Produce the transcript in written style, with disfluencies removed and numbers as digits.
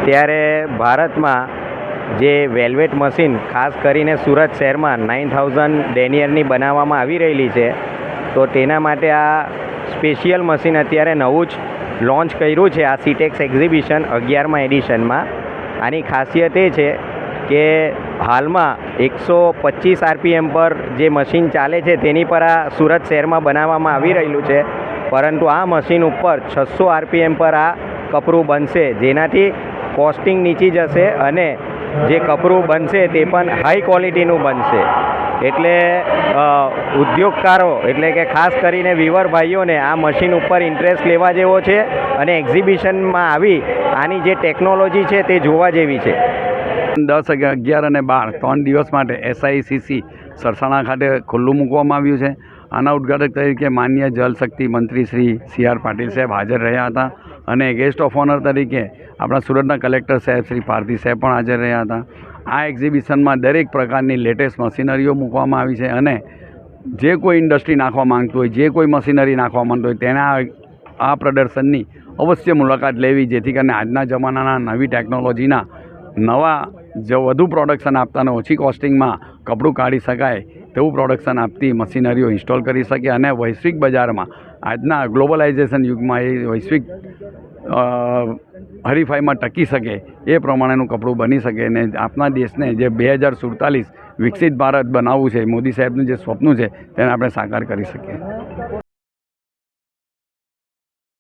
અત્યારે ભારતમાં જે વેલ્વેટ મશીન ખાસ કરીને સુરત શહેરમાં 9000 ડેનિયરની બનાવવામાં આવી રહેલી છે, તો તેના માટે આ સ્પેશિયલ મશીન અત્યારે નવું જ લોન્ચ કર્યું છે આ સીટેક્સ એક્ઝિબિશન 11મા એડિશનમાં. આની ખાસિયત એ છે કે હાલમાં 125 RPM પર જે મશીન ચાલે છે તેની પર આ સુરત શહેરમાં બનાવવામાં આવી રહેલું છે, પરંતુ આ મશીન ઉપર 600 RPM પર આ કપરું બનશે, જેનાથી કોસ્ટિંગ નીચી જશે અને જે કપરું બનશે તે પણ હાઈ ક્વોલિટીનું બનશે. એટલે ઉદ્યોગકારો એટલે કે ખાસ કરીને વીવર ભાઈઓને આ મશીન ઉપર ઇન્ટરેસ્ટ લેવા જેવો છે અને એક્ઝિબિશનમાં આવી આની જે ટેકનોલોજી છે તે જોવા જેવી છે. 10, 11 અને 12 3 દિવસ માટે SICC સરસાણા ખાતે ખુલ્લું મૂકવામાં આવ્યું છે. આના ઉદ્ઘાટક તરીકે માનનીય જલશક્તિ મંત્રી શ્રી CR પાટીલ સાહેબ હાજર રહ્યા હતા અને ગેસ્ટ ઓફ ઓનર તરીકે આપણા સુરતના કલેક્ટર સાહેબ શ્રી પારધી સાહેબ પણ હાજર રહ્યા હતા. આ એક્ઝિબિશનમાં દરેક પ્રકારની લેટેસ્ટ મશીનરીઓ મૂકવામાં આવી છે અને જે કોઈ ઇન્ડસ્ટ્રી નાખવા માંગતું હોય, જે કોઈ મશીનરી નાખવા માંગતું હોય તેના આ પ્રદર્શનની અવશ્ય મુલાકાત લેવી, જેથી કરીને આજના જમાનાના નવી ટેકનોલોજીના નવા વધુ પ્રોડક્શન આપતા અને ઓછી કોસ્ટિંગમાં કપડું કાઢી શકાય તેવું પ્રોડક્શન આપતી મશીનરીઓ ઇન્સ્ટોલ કરી શકે અને વૈશ્વિક બજારમાં આજના ગ્લોબલાઇઝેશન યુગમાં એ વૈશ્વિક હરીફાઈમાં ટકી શકે એ પ્રમાણેનું કપડું બની શકે અને આપણા દેશને જે 2047 વિકસિત ભારત બનાવવું છે, મોદી સાહેબનું જે સ્વપ્ન છે તેને આપણે સાકાર કરી શકીએ.